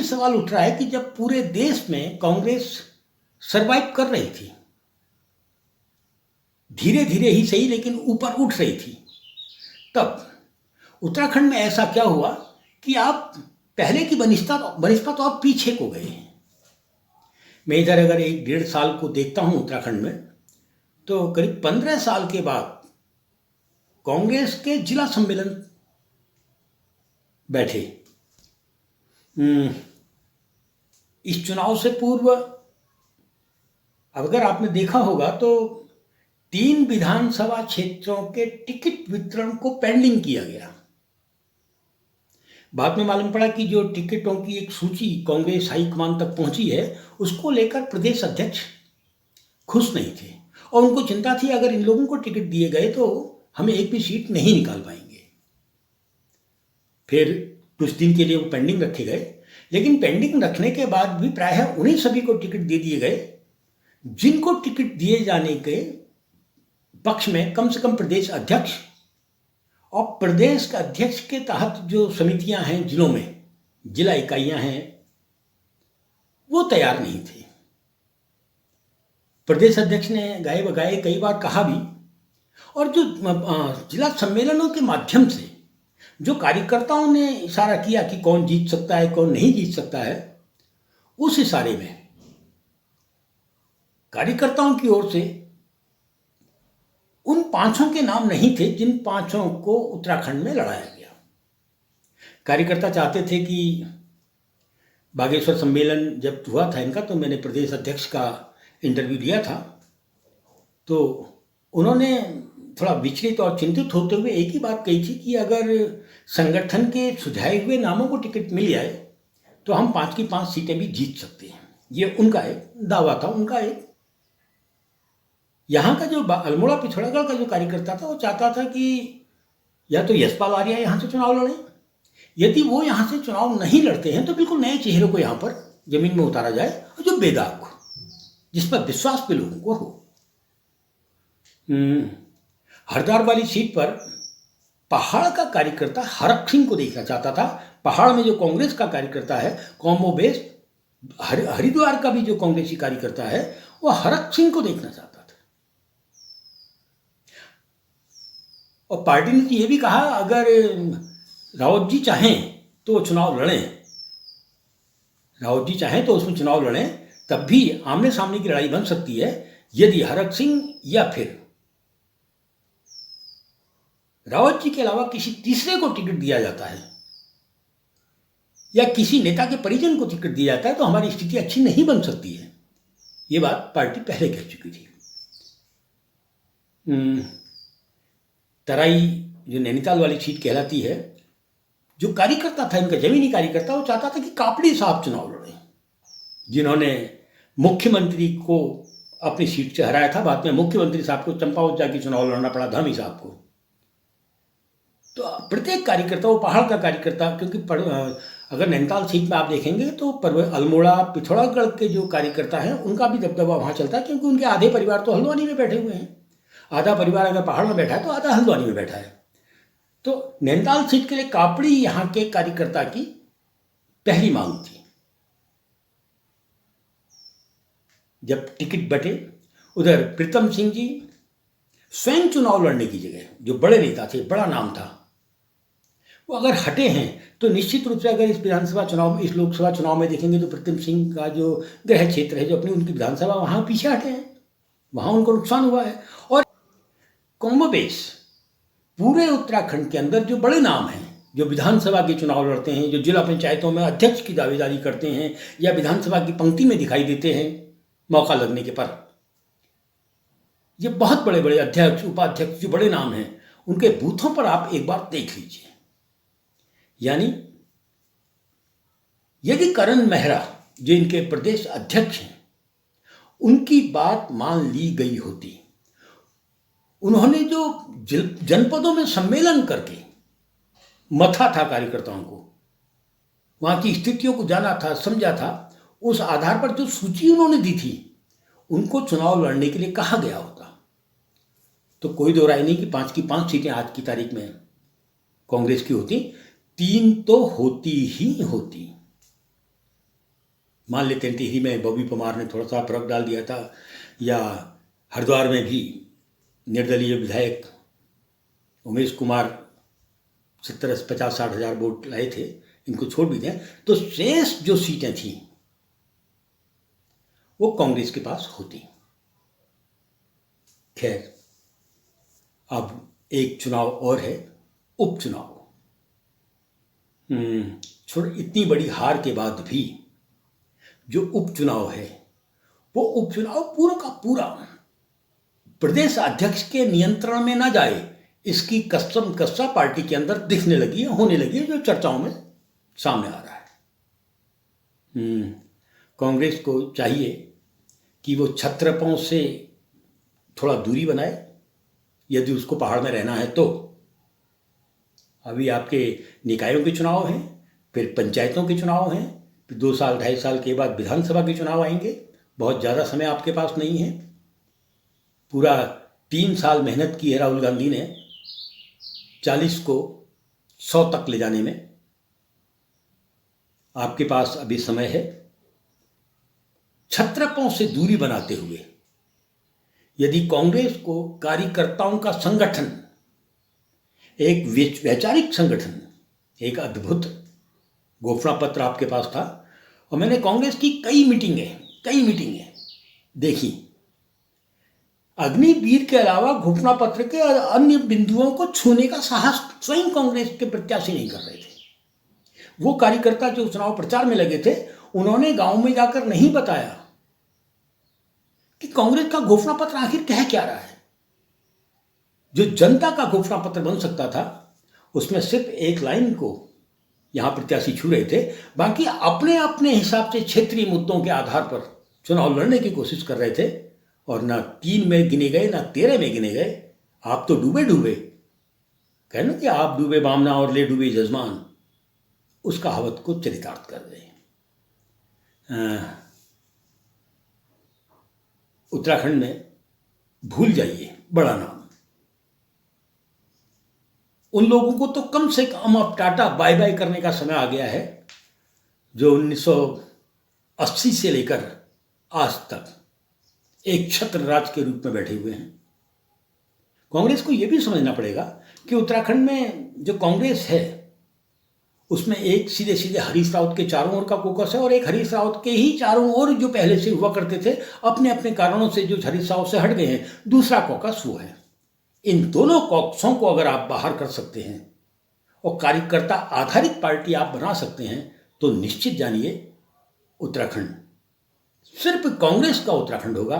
सवाल उठ रहा है कि जब पूरे देश में कांग्रेस सरवाइव कर रही थी, धीरे धीरे ही सही लेकिन ऊपर उठ रही थी, तब उत्तराखंड में ऐसा क्या हुआ कि आप पहले की बनिस्पत तो आप पीछे को गए हैं। मैं इधर अगर 1-1.5 साल को देखता हूं उत्तराखंड में, तो करीब 15 साल के बाद कांग्रेस के जिला सम्मेलन बैठे। इस चुनाव से पूर्व अगर आपने देखा होगा तो 3 विधानसभा क्षेत्रों के टिकट वितरण को पेंडिंग किया गया। बाद में मालूम पड़ा कि जो टिकटों की एक सूची कांग्रेस हाईकमान तक पहुंची है, उसको लेकर प्रदेश अध्यक्ष खुश नहीं थे और उनको चिंता थी अगर इन लोगों को टिकट दिए गए तो हमें एक भी सीट नहीं निकाल पाएंगे। फिर कुछ दिन के लिए वो पेंडिंग रखे गए, लेकिन पेंडिंग रखने के बाद भी प्रायः उन्हीं सभी को टिकट दे दिए गए जिनको टिकट दिए जाने के पक्ष में कम से कम प्रदेश अध्यक्ष और प्रदेश का अध्यक्ष के तहत जो समितियां हैं, जिलों में जिला इकाइयां हैं, वो तैयार नहीं थे। प्रदेश अध्यक्ष ने गाए बगाए कई बार कहा भी, और जो जिला सम्मेलनों के माध्यम से जो कार्यकर्ताओं ने इशारा किया कि कौन जीत सकता है कौन नहीं जीत सकता है, उस इशारे में कार्यकर्ताओं की ओर से उन 5 के नाम नहीं थे जिन 5 को उत्तराखंड में लड़ाया गया। कार्यकर्ता चाहते थे कि बागेश्वर सम्मेलन जब हुआ था इनका, तो मैंने प्रदेश अध्यक्ष का इंटरव्यू लिया था, तो उन्होंने थोड़ा विचलित और चिंतित होते हुए एक ही बात कही थी कि अगर संगठन के सुझाए हुए नामों को टिकट मिल जाए तो हम 5 की 5 सीटें भी जीत सकते हैं। ये उनका एक दावा था, उनका एक। यहाँ का जो अल्मोड़ा पिथौरागढ़ का जो कार्यकर्ता था, वो चाहता था कि या तो यशपाल आर्या यहाँ से चुनाव लड़ें, यदि वो यहाँ से चुनाव नहीं लड़ते हैं तो बिल्कुल नए चेहरे को यहाँ पर जमीन में उतारा जाए और जो बेदाग हो, जिस पर विश्वास पे लोगों को हो। हरद्वार वाली सीट पर पहाड़ का कार्यकर्ता हरक सिंह को देखना चाहता था। पहाड़ में जो कांग्रेस का कार्यकर्ता है, कॉम्बो बेस्ड हरिद्वार का भी जो कांग्रेसी कार्यकर्ता है, वो हरक सिंह को देखना चाहता था। और पार्टी ने तो ये भी कहा अगर रावत जी चाहें तो चुनाव लड़ें, रावत जी चाहें तो उसमें चुनाव लड़ें, तब भी आमने सामने की लड़ाई बन सकती है यदि हरक सिंह या फिर रावत जी के अलावा किसी तीसरे को टिकट दिया जाता है या किसी नेता के परिजन को टिकट दिया जाता है तो हमारी स्थिति अच्छी नहीं बन सकती है। ये बात पार्टी पहले कह चुकी थी। तराई जो नैनीताल वाली सीट कहलाती है, जो कार्यकर्ता था इनका जमीनी कार्यकर्ता, वो चाहता था कि कापड़ी साहब चुनाव लड़ें, जिन्होंने मुख्यमंत्री को अपनी सीट से हराया था। बाद में मुख्यमंत्री साहब को चंपावत जाके चुनाव लड़ना पड़ा, धामी साहब को। तो प्रत्येक कार्यकर्ता, वो पहाड़ का कार्यकर्ता, क्योंकि अगर नैनीताल सीट में आप देखेंगे तो अल्मोड़ा पिथौरागढ़ के जो कार्यकर्ता हैं उनका भी दबदबा वहाँ चलता है, क्योंकि उनके आधे परिवार तो हल्द्वानी में बैठे हुए हैं। आधा परिवार अगर पहाड़ में बैठा है तो आधा हल्द्वानी में बैठा है। तो नैनीताल सीट के लिए कापड़ी यहाँ के कार्यकर्ता की पहली मांग थी। जब टिकट बटे, उधर प्रीतम सिंह जी स्वयं चुनाव लड़ने की जगह, जो बड़े नेता थे, बड़ा नाम था, वो अगर हटे हैं तो निश्चित रूप से अगर इस विधानसभा चुनाव, इस लोकसभा चुनाव में देखेंगे तो प्रीतम सिंह का जो गृह क्षेत्र है, जो अपनी उनकी विधानसभा, वहाँ पीछे हटे हैं, वहाँ उनको नुकसान हुआ है। और कॉम्बोबेश पूरे उत्तराखंड के अंदर जो बड़े नाम हैं, जो विधानसभा के चुनाव लड़ते हैं, जो जिला पंचायतों में अध्यक्ष की दावेदारी करते हैं या विधानसभा की पंक्ति में दिखाई देते हैं मौका लगने के पर, ये बहुत बड़े बड़े अध्यक्ष, उपाध्यक्ष, जो बड़े नाम हैं, उनके बूथों पर आप एक बार देख लीजिए। यानी यदि करण मेहरा, जो इनके प्रदेश अध्यक्ष हैं, उनकी बात मान ली गई होती, उन्होंने जो जनपदों में सम्मेलन करके मथा था कार्यकर्ताओं को, वहाँ की स्थितियों को जाना था, समझा था, उस आधार पर जो सूची उन्होंने दी थी, उनको चुनाव लड़ने के लिए कहा गया होता, तो कोई दो राय नहीं कि 5 की 5 सीटें आज की तारीख में कांग्रेस की होती, 3 तो होती ही होती। मान लेते हैं टिहरी में बॉबी परमार ने थोड़ा सा फर्क डाल दिया था, या हरिद्वार में भी निर्दलीय विधायक उमेश कुमार 50-60 हज़ार वोट लाए थे, इनको छोड़ भी दें तो शेष जो सीटें थीं वो कांग्रेस के पास होती। खैर, अब एक चुनाव और है, उपचुनाव। छोड़, इतनी बड़ी हार के बाद भी जो उपचुनाव है वो उपचुनाव पूरा का पूरा प्रदेश अध्यक्ष के नियंत्रण में ना जाए, इसकी कसम कस्सा पार्टी के अंदर दिखने लगी है, होने लगी है, जो चर्चाओं में सामने आ रहा है। कांग्रेस को चाहिए कि वो छत्रपों से थोड़ा दूरी बनाए, यदि उसको पहाड़ में रहना है तो। अभी आपके निकायों के चुनाव हैं, फिर पंचायतों के चुनाव हैं, फिर 2 साल 2.5 साल के बाद विधानसभा के चुनाव आएंगे। बहुत ज़्यादा समय आपके पास नहीं है। पूरा 3 साल मेहनत की है राहुल गांधी ने 40 को 100 तक ले जाने में। आपके पास अभी समय है। छत्रपों से दूरी बनाते हुए यदि कांग्रेस को कार्यकर्ताओं का संगठन, एक वैचारिक संगठन, एक अद्भुत घोषणा पत्र आपके पास था, और मैंने कांग्रेस की कई मीटिंगें देखी। अग्निवीर के अलावा घोषणा पत्र के अन्य बिंदुओं को छूने का साहस स्वयं कांग्रेस के प्रत्याशी नहीं कर रहे थे। वो कार्यकर्ता जो चुनाव प्रचार में लगे थे, उन्होंने गांव में जाकर नहीं बताया कि कांग्रेस का घोषणा पत्र आखिर कह क्या रहा है। जो जनता का घोषणा पत्र बन सकता था, उसमें सिर्फ एक लाइन को यहां प्रत्याशी छू रहे थे, बाकी अपने अपने हिसाब से क्षेत्रीय मुद्दों के आधार पर चुनाव लड़ने की कोशिश कर रहे थे, और ना 3 में गिने गए ना 13 में गिने गए। आप तो डूबे कहना कि आप डूबे बामना और ले डूबे जजमान, उस कहावत को चरितार्थ कर रहे हैं। उत्तराखंड में भूल जाइए बड़ा नाम। उन लोगों को तो कम से कम अब टाटा बाय बाय करने का समय आ गया है, जो 1980 से लेकर आज तक एक छत्र राज के रूप में बैठे हुए हैं। कांग्रेस को यह भी समझना पड़ेगा कि उत्तराखंड में जो कांग्रेस है, उसमें एक सीधे हरीश रावत के चारों ओर का कोकस है, और एक हरीश रावत के ही चारों ओर जो पहले से हुआ करते थे, अपने अपने कारणों से जो हरीश रावत से हट गए हैं, दूसरा कोकस वो है। इन दोनों कॉकसों को अगर आप बाहर कर सकते हैं और कार्यकर्ता आधारित पार्टी आप बना सकते हैं, तो निश्चित जानिए उत्तराखंड सिर्फ कांग्रेस का उत्तराखंड होगा।